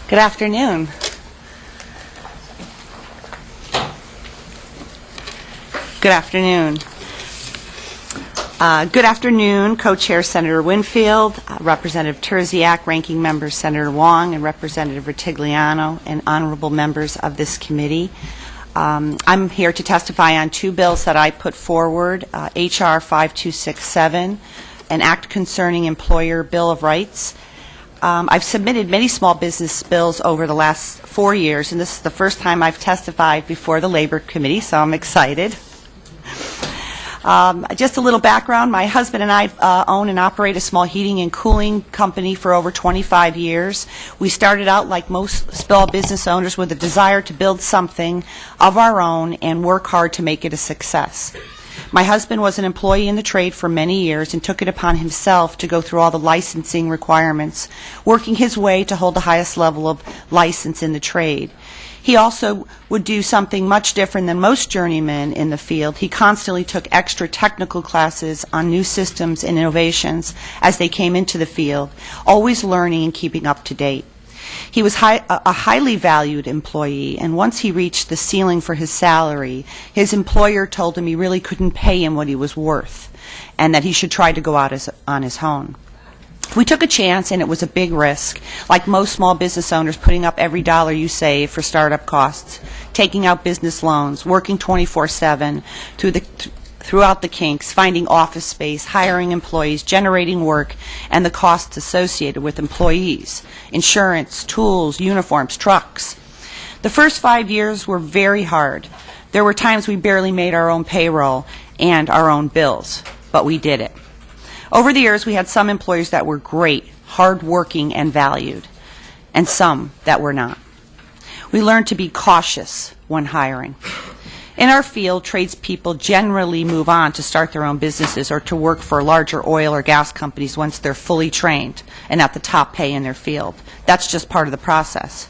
Good afternoon. Good afternoon. Good afternoon, Co-Chair Senator Winfield, Representative Terziak, Ranking Member Senator Wong, and Representative Ritigliano, and honorable members of this committee. I'm here to testify on two bills that I put forward, H.R. 5267, an act concerning employer Bill of Rights. I've submitted many small business bills over the last 4 years, and this is the first time I've testified before the Labor Committee, so I'm excited. Just a little background, my husband and I own and operate a small heating and cooling company for over 25 years. We started out like most small business owners with a desire to build something of our own and work hard to make it a success. My husband was an employee in the trade for many years and took it upon himself to go through all the licensing requirements, working his way to hold the highest level of license in the trade. He also would do something much different than most journeymen in the field. He constantly took extra technical classes on new systems and innovations as they came into the field, always learning and keeping up to date. He was a highly valued employee, and once he reached the ceiling for his salary, his employer told him he really couldn't pay him what he was worth, and that he should try to go out on his own. We took a chance, and it was a big risk, like most small business owners, putting up every dollar you save for startup costs, taking out business loans, working 24/7 throughout the kinks, finding office space, hiring employees, generating work, and the costs associated with employees, insurance, tools, uniforms, trucks. The first 5 years were very hard. There were times we barely made our own payroll and our own bills, but we did it. Over the years, we had some employers that were great, hard-working, and valued, and some that were not. We learned to be cautious when hiring. In our field, tradespeople generally move on to start their own businesses or to work for larger oil or gas companies once they're fully trained and at the top pay in their field. That's just part of the process.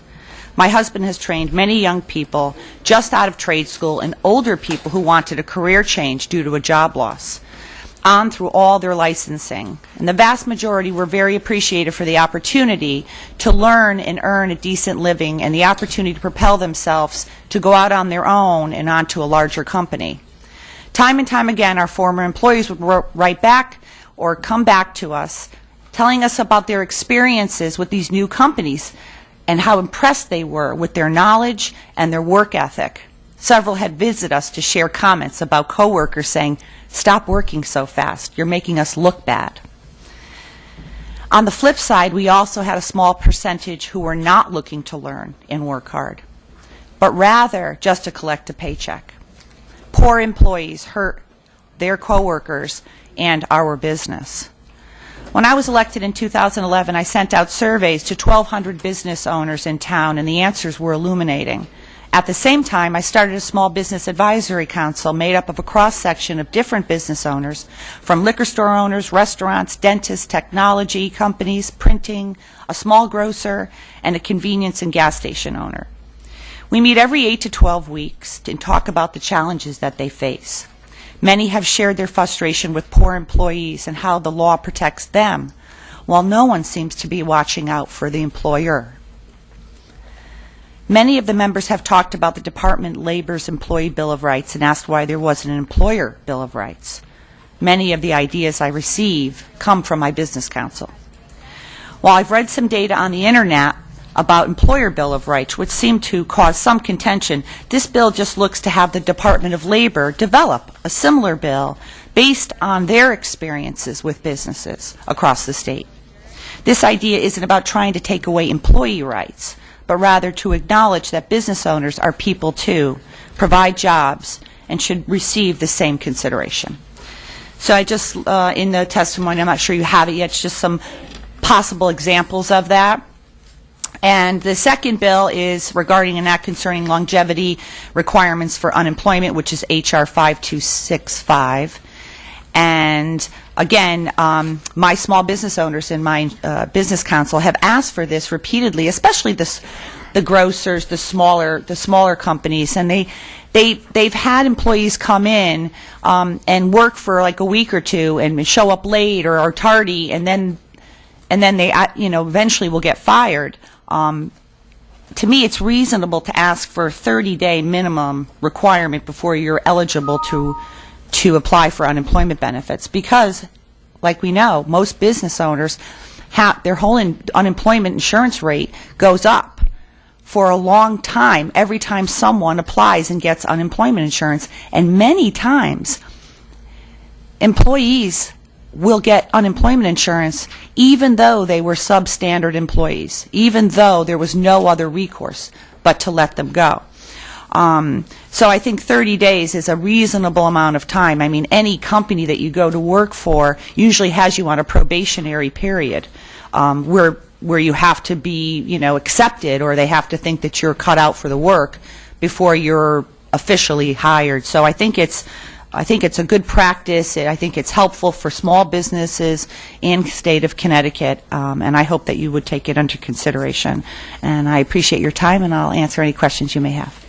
My husband has trained many young people just out of trade school and older people who wanted a career change due to a job loss, on through all their licensing. And the vast majority were very appreciative for the opportunity to learn and earn a decent living and the opportunity to propel themselves to go out on their own and onto a larger company. Time and time again, our former employees would write back or come back to us telling us about their experiences with these new companies and how impressed they were with their knowledge and their work ethic. Several had visited us to share comments about coworkers saying, "Stop working so fast. You're making us look bad." On the flip side, we also had a small percentage who were not looking to learn and work hard, but rather just to collect a paycheck. Poor employees hurt their coworkers and our business. When I was elected in 2011, I sent out surveys to 1,200 business owners in town, and the answers were illuminating. At the same time, I started a small business advisory council made up of a cross-section of different business owners, from liquor store owners, restaurants, dentists, technology companies, printing, a small grocer, and a convenience and gas station owner. We meet every 8 to 12 weeks to talk about the challenges that they face. Many have shared their frustration with poor employees and how the law protects them, while no one seems to be watching out for the employer. Many of the members have talked about the Department of Labor's Employee Bill of Rights and asked why there wasn't an Employer Bill of Rights. Many of the ideas I receive come from my business council. While I've read some data on the internet about Employer Bill of Rights, which seem to cause some contention, this bill just looks to have the Department of Labor develop a similar bill based on their experiences with businesses across the state. This idea isn't about trying to take away employee rights, but rather to acknowledge that business owners are people too, provide jobs, and should receive the same consideration. So I just, in the testimony, I'm not sure you have it yet, it's just some possible examples of that. And the second bill is regarding an act concerning longevity requirements for unemployment, which is H.R. 5265. And again, my small business owners in my business council have asked for this repeatedly, especially the grocers, the smaller companies, and they've had employees come in and work for like a week or two and show up late or are tardy, and then they eventually will get fired. to me, it's reasonable to ask for a 30-day minimum requirement before you're eligible to apply for unemployment benefits, because, like we know, most business owners their whole unemployment insurance rate goes up for a long time every time someone applies and gets unemployment insurance. And many times, employees will get unemployment insurance even though they were substandard employees, even though there was no other recourse but to let them go. So I think 30 days is a reasonable amount of time. I mean, any company that you go to work for usually has you on a probationary period, where you have to be, you know, accepted, or they have to think that you're cut out for the work before you're officially hired. So I think it's a good practice. I think it's helpful for small businesses in the state of Connecticut, and I hope that you would take it under consideration. And I appreciate your time, and I'll answer any questions you may have.